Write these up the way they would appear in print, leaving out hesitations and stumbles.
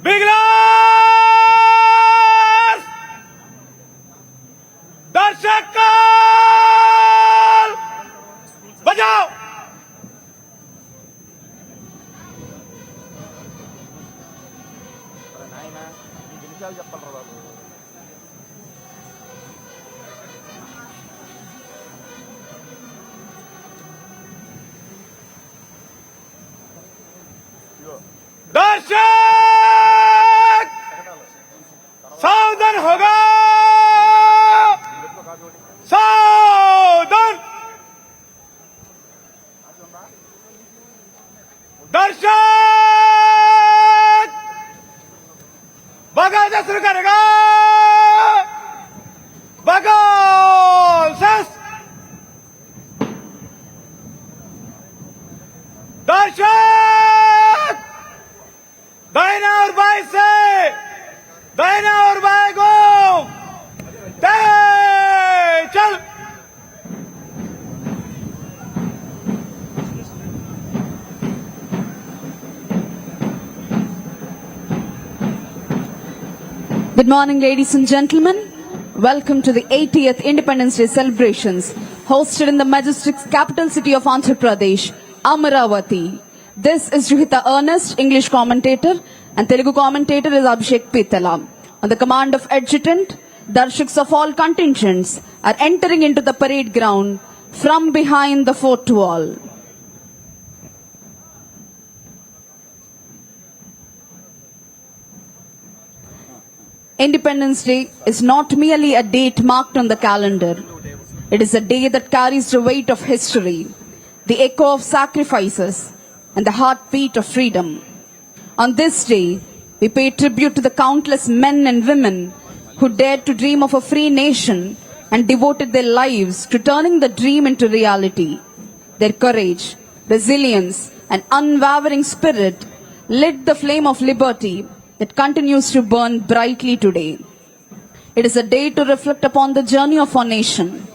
Big glass! दर्शक बजाओ! दर्शक सावधान होगा, सावधान। दर्शक बगाल शुरू करेगा, बगाल दर्शक दाहिना और बाएं से, दाहिना और बाएं को चल। Good morning, ladies and gentlemen. Welcome to the 80th Independence Day celebrations hosted in the majestic capital city of Andhra Pradesh, Amaravati. This is Ruhita Ernest, English commentator, and Telugu commentator is Abhishek Pitala. On the command of adjutant, darshaks of all contingents are entering into the parade ground from behind the fort wall. Independence Day is not merely a date marked on the calendar. It is a day that carries the weight of history, the echo of sacrifices, and the heartbeat of freedom. On this day, we pay tribute to the countless men and women who dared to dream of a free nation and devoted their lives to turning the dream into reality. Their courage, resilience, and unwavering spirit lit the flame of liberty that continues to burn brightly today. It is a day to reflect upon the journey of our nation,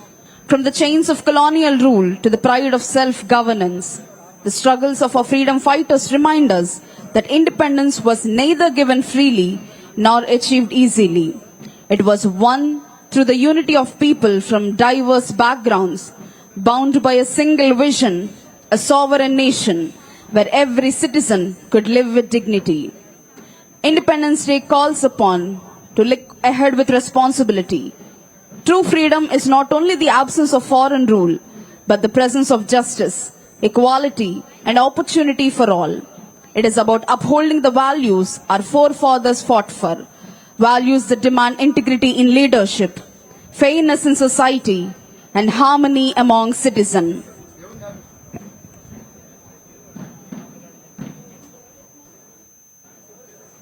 from the chains of colonial rule to the pride of self-governance. The struggles of our freedom fighters remind us that independence was neither given freely nor achieved easily. It was won through the unity of people from diverse backgrounds, bound by a single vision, a sovereign nation where every citizen could live with dignity. Independence Day calls upon to look ahead with responsibility. True freedom is not only the absence of foreign rule, but the presence of justice, equality, and opportunity for all. It is about upholding the values our forefathers fought for, values that demand integrity in leadership, fairness in society, and harmony among citizens.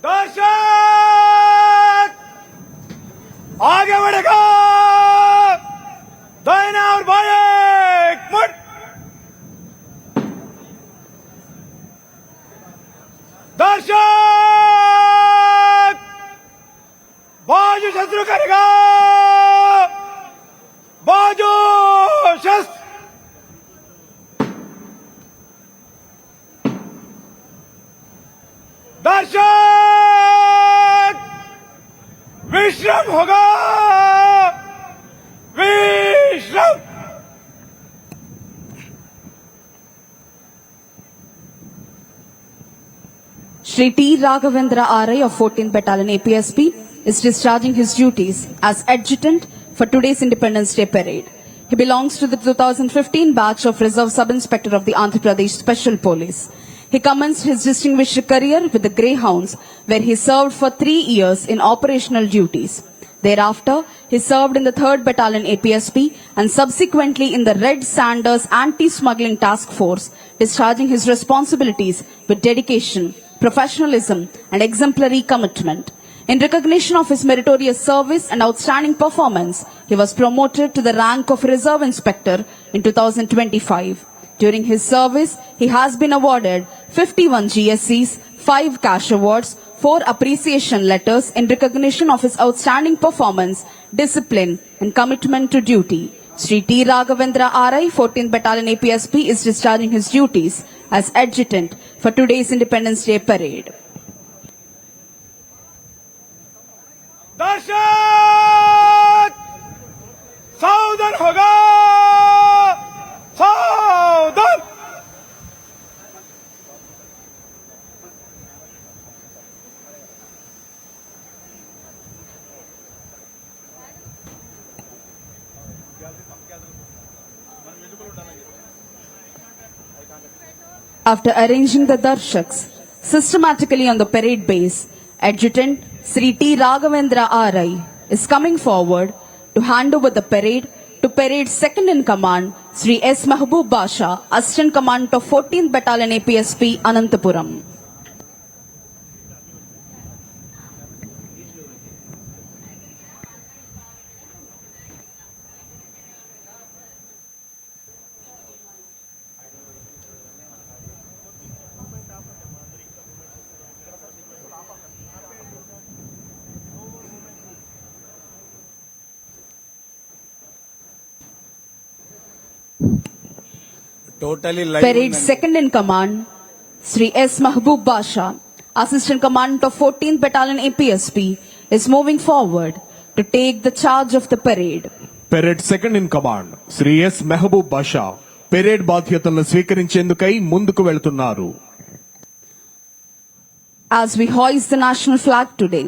दर्शक आगे बढ़ेगा, दाहिना और बाएं मुड़। दर्शक बाजू शस्त्र करेगा, बाजू शस्त्र। दर्शक विश्राम होगा, विश्राम। Shri T. Raghavendra R.I. of 14th Battalion APSP is discharging his duties as adjutant for today's Independence Day parade. He belongs to the 2015 batch of Reserve Sub-Inspector of the Andhra Pradesh Special Police. He commenced his distinguished career with the Greyhounds, where he served for 3 years in operational duties. Thereafter, he served in the 3rd Battalion APSP and subsequently in the Red Sanders Anti-Smuggling Task Force, discharging his responsibilities with dedication, professionalism, and exemplary commitment. In recognition of his meritorious service and outstanding performance, he was promoted to the rank of Reserve Inspector in 2025. During his service, he has been awarded 51 GSCs, 5 cash awards, 4 appreciation letters in recognition of his outstanding performance, discipline, and commitment to duty. Shri T. Raghavendra R.I., 14th Battalion APSP, is discharging his duties as adjutant for today's Independence Day parade. After arranging the darshaks systematically on the parade base, Adjutant Sri T. Raghavendra R.I. is coming forward to hand over the parade to Parade Second in Command Sri S. Mahbub Basha, Assistant Commandant of 14th Battalion APSP, Anantapuram. Totally live. Parade Second in Command Sri S. Mahbub Basha, Assistant Commandant of 14th Battalion APSP, is moving forward to take the charge of the parade. Parade second in command Shri S Mehboob Basha parade బాధ్యతలను స్వీకరించేందుకై ముందుకు వెళ్తున్నారు. As we hoist the national flag today,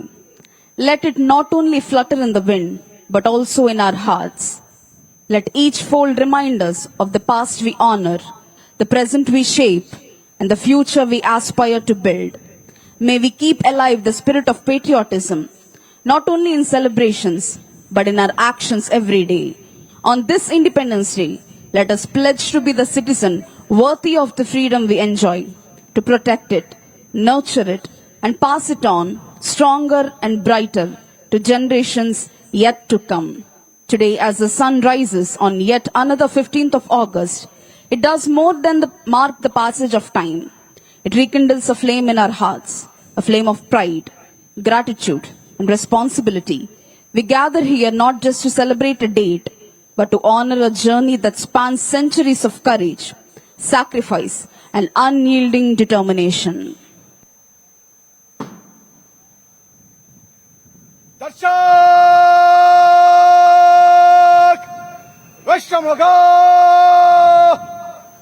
let it not only flutter in the wind, but also in our hearts. Let each fold remind us of the past we honor, the present we shape, and the future we aspire to build. May we keep alive the spirit of patriotism, not only in celebrations, but in our actions every day. On this Independence Day, let us pledge to be the citizen worthy of the freedom we enjoy, to protect it, nurture it, and pass it on stronger and brighter to generations yet to come. Today, as the sun rises on yet another 15th of August, it does more than mark the passage of time. It rekindles a flame in our hearts, a flame of pride, gratitude, and responsibility. We gather here not just to celebrate a date, but to honor a journey that spans centuries of courage, sacrifice, and unyielding determination. Darshak! Vashtam hoga!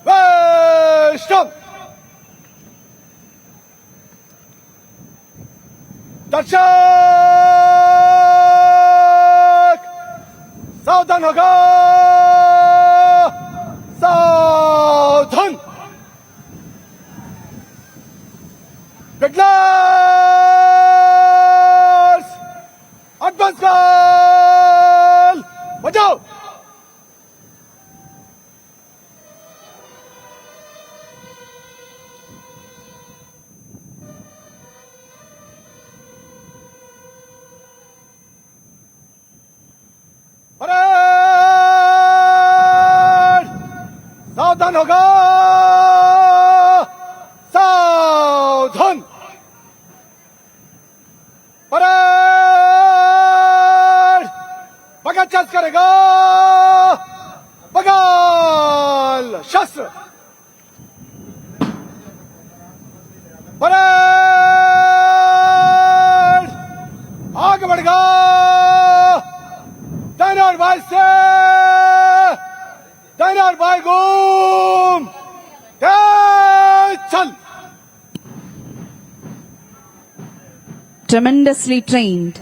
Vashtam! Darshak! Saudhan hoga! Saudhan! Peddlers! Advance call! Bajao! Parade! Saudhan hoga! Saudhan! Parade! Bagat charge करेगा बगाल शस्त्र parade आगे बढ़ेगा दाहिने बाएं से दाहिने बाएं घूम तेज चल. Tremendously trained,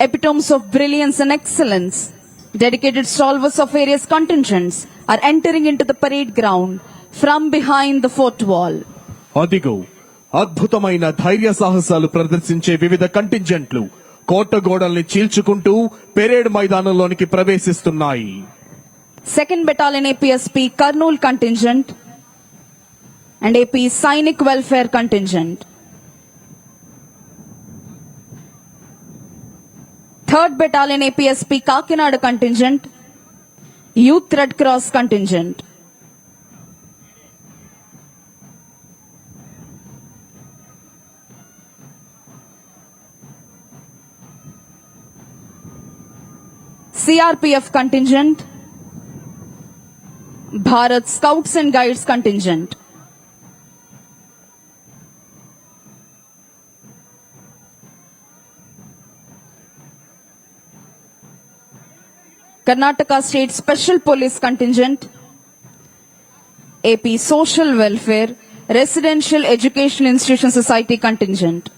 epitomes of brilliance and excellence, dedicated stalwarts of various contingents are entering into the parade ground from behind the fort wall. అదిగో అద్భుతమైన ధైర్య సాహసాలు ప్రదర్శించే వివిధ కంటింజెంట్లు కోట గోడల్ని చీల్చుకుంటూ parade మైదానంలోనికి ప్రవేశిస్తున్నాయి. 2nd Battalion APSP Kurnool contingent and AP Sainik Welfare contingent. 3rd Battalion APSP Kakinada contingent, Youth Red Cross contingent. CRPF contingent, Bharat Scouts and Guides contingent. Karnataka State Special Police Contingent, AP Social Welfare, Residential Education Institution Society Contingent.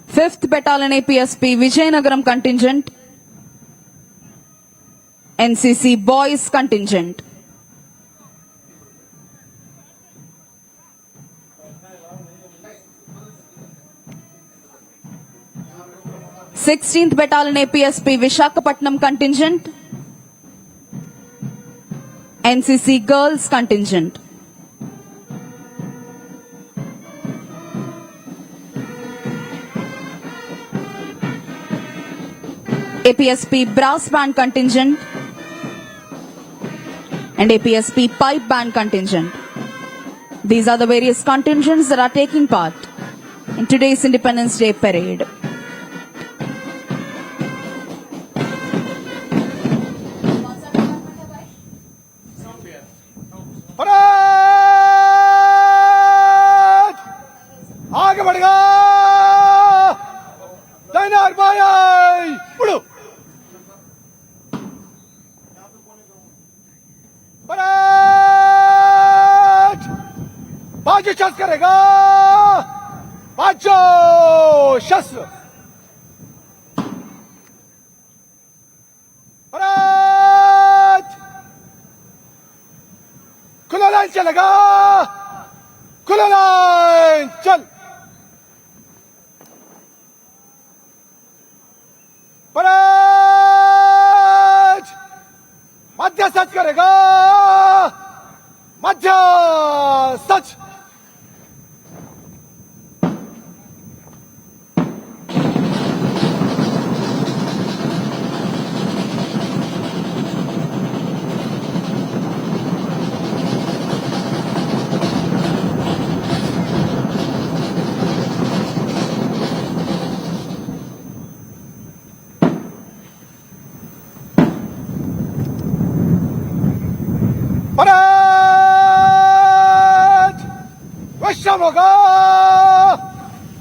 Fifth Battalion APSP Vijayanagaram Contingent, NCC Boys Contingent. Sixteenth Battalion APSP Vishakhapatnam Contingent. NCC Girls Contingent. APSP Brass Band Contingent and APSP Pipe Band Contingent. These are the various contingents that are taking part in today's Independence Day Parade. Parade आगे बढ़ेगा तैनार भाई उड़ो parade बाजू शस्त्र करेगा बाजू शस्त्र parade खुला लाइन चलेगा खुला लाइन चल परेड मध्य सच करेगा मध्य सच परेड वैश्यम होगा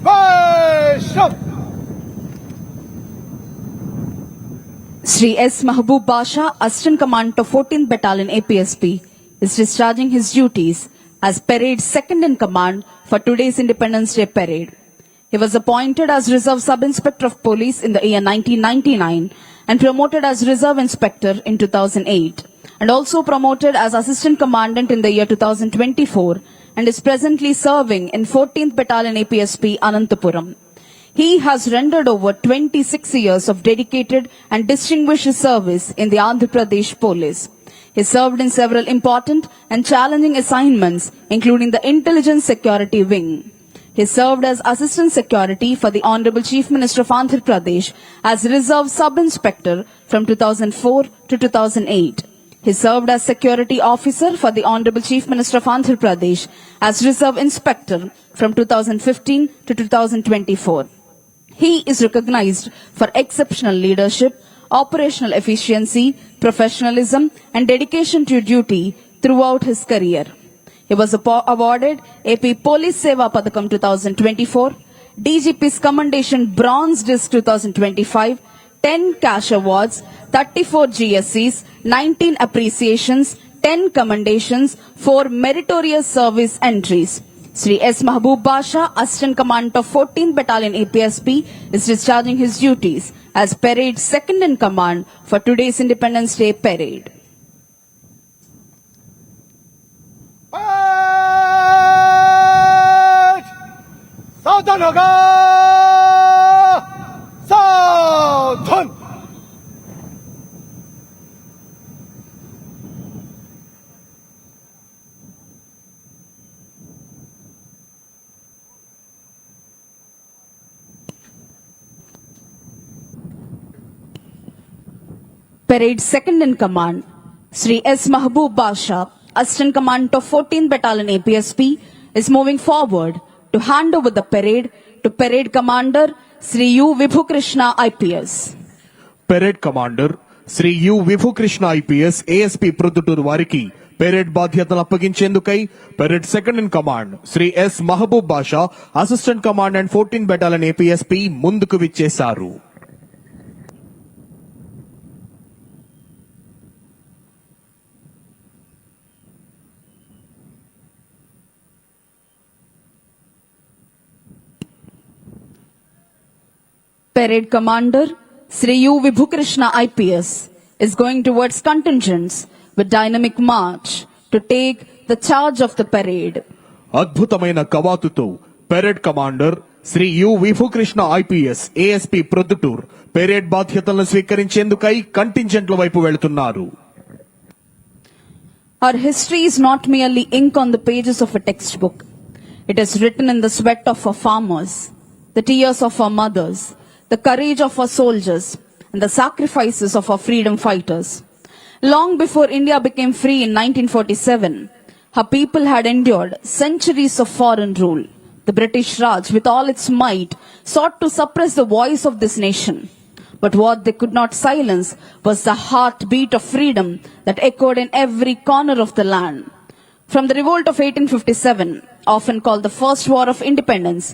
वैश्यम Sri S. Mahbub Basha, Assistant Commander of 14th Battalion APSP, is discharging his duties as Parade's second in command for today's Independence Day Parade. He was appointed as Reserve Sub-Inspector of Police in the year 1999 and promoted as Reserve Inspector in 2008, and also promoted as Assistant Commandant in the year 2024 and is presently serving in 14th Battalion APSP Anantapuram. He has rendered over 26 years of dedicated and distinguished service in the Andhra Pradesh Police. He served in several important and challenging assignments, including the Intelligence Security Wing. He served as Assistant Security for the Honorable Chief Minister of Andhra Pradesh as Reserve Sub-Inspector from 2004 to 2008. He served as Security Officer for the Honorable Chief Minister of Andhra Pradesh as Reserve Inspector from 2015 to 2024. He is recognized for exceptional leadership, operational efficiency, professionalism, and dedication to duty throughout his career. He was awarded AP Police Seva Padakam 2024, DGP's Commendation Bronze Disc 2025, 10 cash awards, 34 GSCs, 19 appreciations, 10 commendations, 4 meritorious service entries. Sri S. Mahbub Basha, Assistant Commander of 14th Battalion APSP, is discharging his duties as Parade's second in command for today's Independence Day Parade. सावधान होगा सावधान Parade's second in command, Sri S. Mahbub Basha, Assistant Commander of 14th Battalion APSP, is moving forward to hand over the parade to Parade Commander Sri U. Vibhu Krishna IPS. Parade commander Shri U Vibhu Krishna IPS ASP Proddatur వారికి parade బాధ్యతలు అప్పగించేందుకై parade second in command Shri S Mahaboob Basha assistant commandant 14 battalion APSP ముందుకు విచ్చేశారు. Parade Commander Sri U. Vibhu Krishna IPS is going towards contingents with dynamic march to take the charge of the parade. అద్భుతమైన కవాతుతో parade commander Shri U Vibhukrishna IPS ASP Proddatur parade బాధ్యతలను స్వీకరించేందుకై కంటింజెంట్ల వైపు వెళుతున్నారు. Our history is not merely ink on the pages of a textbook. It is written in the sweat of our farmers, the tears of our mothers, the courage of our soldiers, and the sacrifices of our freedom fighters. Long before India became free in 1947, her people had endured centuries of foreign rule. The British Raj, with all its might, sought to suppress the voice of this nation. But what they could not silence was the heartbeat of freedom that echoed in every corner of the land. From the revolt of 1857, often called the First War of Independence,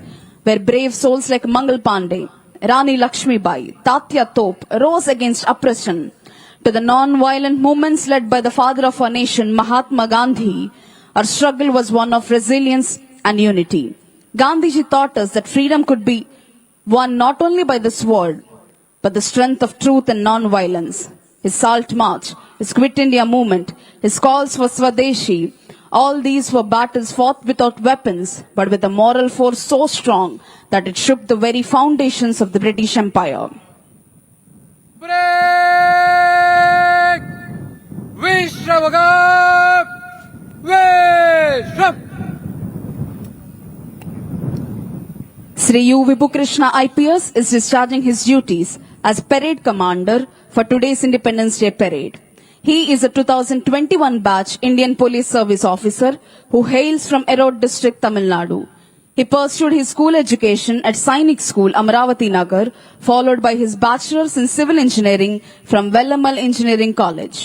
where brave souls like Mangal Pandey, Rani Lakshmibai, Tatya Top rose against oppression, to the non-violent movements led by the father of our nation, Mahatma Gandhi, our struggle was one of resilience and unity. Gandhiji taught us that freedom could be won not only by the sword, but the strength of truth and non-violence. His Salt March, his Quit India movement, his calls for Swadeshi, all these were battles fought without weapons, but with a moral force so strong that it shook the very foundations of the British Empire. Break! Vishwagam! Vishwam! Sri U. Vibhukrishna IPS is discharging his duties as parade commander for today's Independence Day parade. He is a 2021 batch Indian Police Service officer who hails from Erode district, Tamil Nadu. He pursued his school education at Sainik School, Amravati Nagar, followed by his bachelor's in civil engineering from Vellamal Engineering College.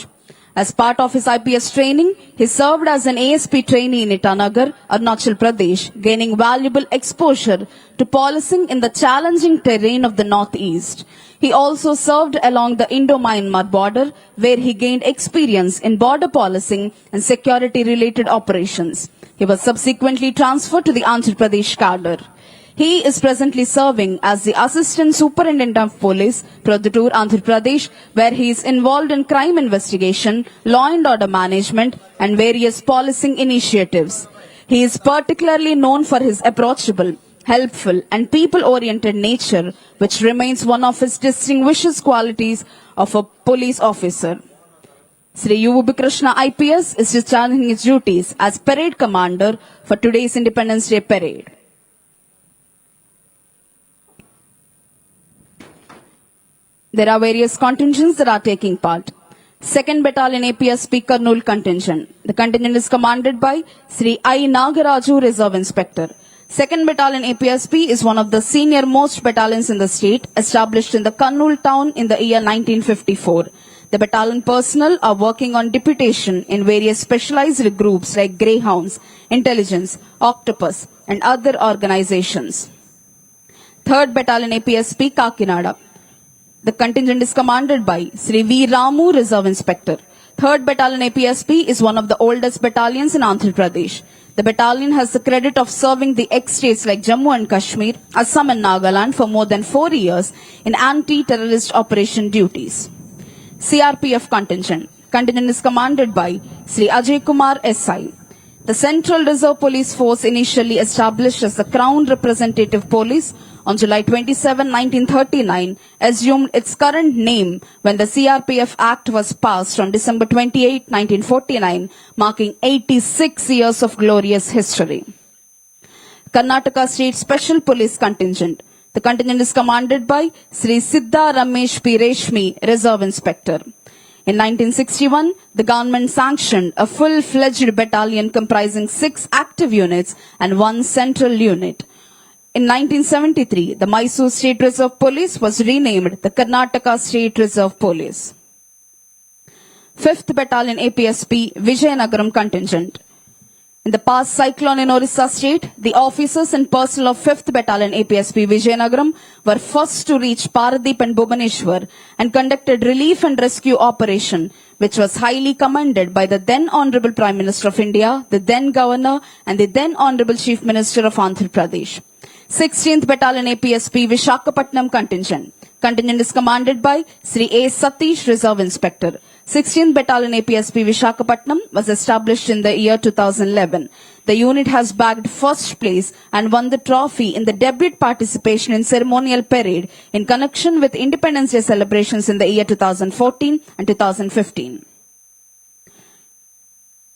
As part of his IPS training, he served as an ASP trainee in Itanagar, Arunachal Pradesh, gaining valuable exposure to policing in the challenging terrain of the Northeast. He also served along the Indo-Myanmar border, where he gained experience in border policing and security-related operations. He was subsequently transferred to the Andhra Pradesh cadre. He is presently serving as the Assistant Superintendent of Police, Pradesh, Andhra Pradesh, where he is involved in crime investigation, law and order management, and various policing initiatives. He is particularly known for his approachable, helpful, and people-oriented nature, which remains one of his distinguished qualities of a police officer. Sri U. Vibhukrishna IPS is discharging his duties as parade commander for today's Independence Day parade. There are various contingents that are taking part. 2nd Battalion APSP Kurnool contingent. The contingent is commanded by Sri I. Nagaraju, Reserve Inspector. 2nd Battalion APSP is one of the senior most battalions in the state, established in the Kurnool town in the year 1954. The battalion personnel are working on deputation in various specialized groups like Greyhounds, Intelligence, Octopus, and other organizations. 3rd Battalion APSP Kakinada. The contingent is commanded by Sri V. Ramu, Reserve Inspector. 3rd Battalion APSP is one of the oldest battalions in Andhra Pradesh. The battalion has the credit of serving the ex-states like Jammu and Kashmir, Assam and Nagaland for more than 4 years in anti-terrorist operation duties. CRPF contingent. Contingent is commanded by Sri Ajay Kumar SI. The Central Reserve Police Force, initially established as the Crown Representative Police on July 27, 1939, assumed its current name when the CRPF Act was passed on December 28, 1949, marking 86 years of glorious history. Karnataka State Special Police Contingent. The contingent is commanded by Sri Siddha Ramesh P. Reshmi, Reserve Inspector. In 1961, the government sanctioned a full-fledged battalion comprising 6 active units and 1 central unit. In 1973, the Mysore State Reserve Police was renamed the Karnataka State Reserve Police. 5th Battalion APSP Vijayanagaram Contingent. In the past cyclone in Orissa State, the officers and personnel of 5th Battalion APSP Vijayanagaram were first to reach Paradeep and Bhuvaneshwari and conducted relief and rescue operation, which was highly commended by the then Honorable Prime Minister of India, the then Governor, and the then Honorable Chief Minister of Andhra Pradesh. 16th Battalion APSP Vishakhapatnam Contingent. Contingent is commanded by Sri A. Satish, Reserve Inspector. 16th Battalion APSP Visakhapatnam was established in the year 2011. The unit has bagged first place and won the trophy in the debut participation in ceremonial parade in connection with Independence Day celebrations in the year 2014 and 2015.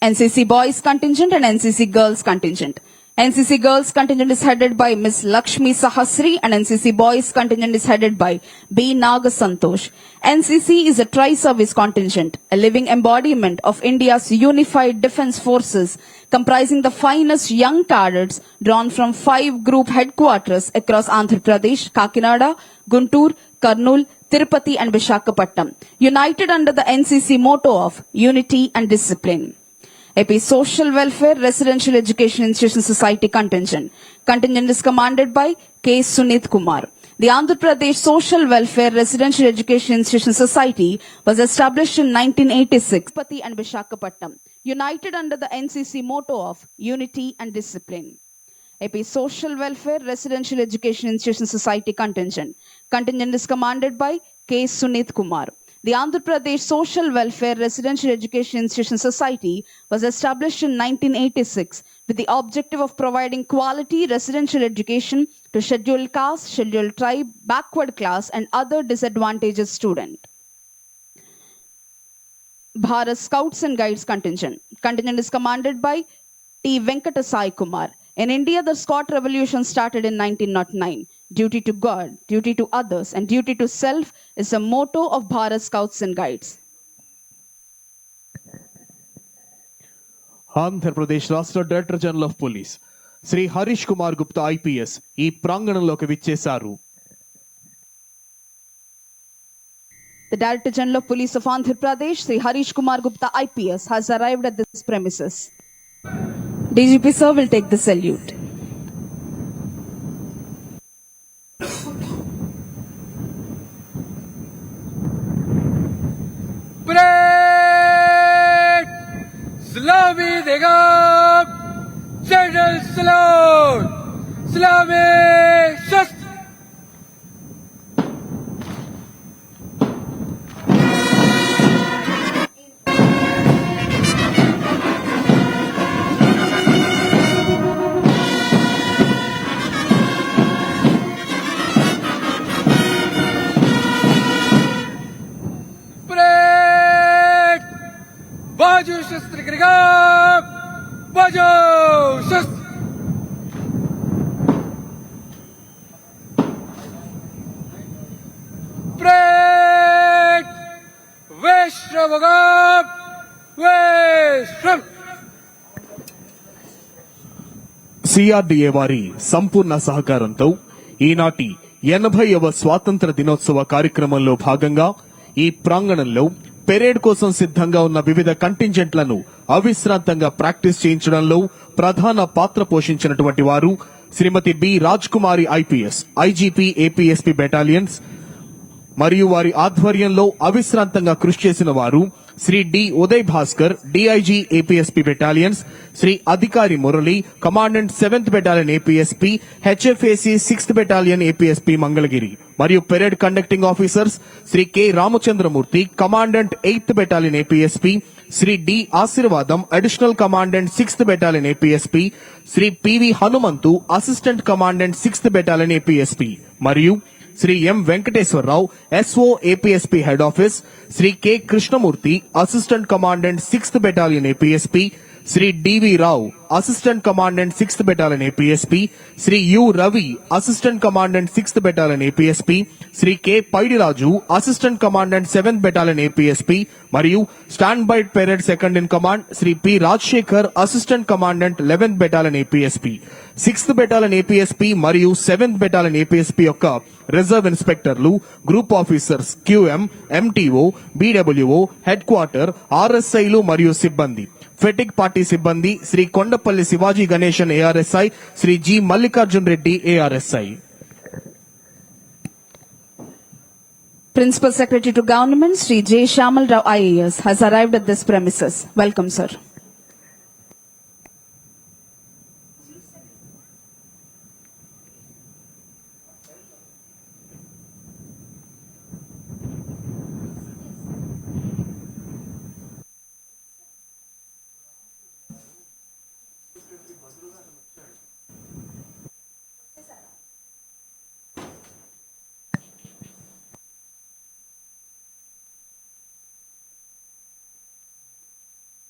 NCC Boys Contingent and NCC Girls Contingent. NCC Girls Contingent is headed by Ms. Lakshmi Sahasri and NCC Boys Contingent is headed by B. Nagasantosh. NCC is a tri-service contingent, a living embodiment of India's unified defense forces, comprising the finest young cadets drawn from 5 group headquarters across Andhra Pradesh, Kakinada, Guntur, Kurnool, Tirupati and Visakhapatnam, united under the NCC motto of Unity and Discipline. AP Social Welfare Residential Education Institution Society Contingent. Contingent is commanded by K. Sunit Kumar. The Andhra Pradesh Social Welfare Residential Education Institution Society was established in 1986, Tirupati and Visakhapatnam, united under the NCC motto of Unity and Discipline. AP Social Welfare Residential Education Institution Society Contingent. Contingent is commanded by K. Sunit Kumar. The Andhra Pradesh Social Welfare Residential Education Institution Society was established in 1986 with the objective of providing quality residential education to scheduled caste, scheduled tribe, backward class and other disadvantaged students. Bharat Scouts and Guides Contingent. Contingent is commanded by T. Venkatasai Kumar. In India, the Scot Revolution started in 1909. Duty to God, duty to others, and duty to self is the motto of Bharat Scouts and Guides. Andhra Pradesh రాష్ట్ర director general of police Shri Harish Kumar Gupta IPS ఈ ప్రాంగణంలోకి విచ్చేశారు. The Director General of Police of Andhra Pradesh, Sri Harish Kumar Gupta IPS, has arrived at this premises. DGP sir will take the salute. Parade! Salami dega! General salute! Salami! Shast! बाजू शस्त्र करेगा बाजू शस्त्र parade वैश्रवगा वैश्रव CRDA వారి సంపూర్ణ సహకారంతో ఈనాటి 80వ స్వాతంత్ర దినోత్సవ కార్యక్రమంలో భాగంగా ఈ ప్రాంగణంలో పెరేడ్ కోసం సిద్ధంగా ఉన్న వివిధ కంటింజెంట్లను అవిశ్రాంతంగా ప్రాక్టీస్ చేయించడంలో ప్రధాన పాత్ర పోషించినటువంటి వారు Shrimati B Raj Kumari IPS, IGP APSP battalions మరియు వారి ఆధ్వర్యంలో అవిశ్రాంతంగా కృషి చేసిన వారు Shri D Uday Bhaskar, DIG APSP battalions, Shri Adhikari Murali, commandant 7th battalion APSP, HFAC 6th battalion APSP Mangalagiri మరియు parade conducting officers Shri K Ramachandramurthy, commandant 8th battalion APSP, Shri D Ashirvadam, additional commandant 6th battalion APSP, Shri PV Hanumanthu, assistant commandant 6th battalion APSP మరియు Shri M Venkateswararao, S O APSP head office, Shri K Krishnamurthy, assistant commandant 6th battalion APSP, Shri DV Rao, assistant commandant 6th battalion APSP, Shri U Ravi, assistant commandant 6th battalion APSP, Shri K Paidiraju, assistant commandant 7th battalion APSP మరియు stand by parade second in command Shri P Rajasekhar, assistant commandant 11th battalion APSP, 6th battalion APSP మరియు 7th battalion APSP యొక్క reserve ఇన్స్పెక్టర్లు, group officers, QM, MTO, BWO, head quarter, ఆర్ఎస్ఐలు మరియు సిబ్బంది, ఫెటిక్ party సిబ్బంది Shri Kondapalli Shivaji Ganesan ARSI, Shri G Mallikarjun Reddy ARSI. Principal Secretary to Government, Sri J. Shamal Rao IAS, has arrived at this premises. Welcome, sir.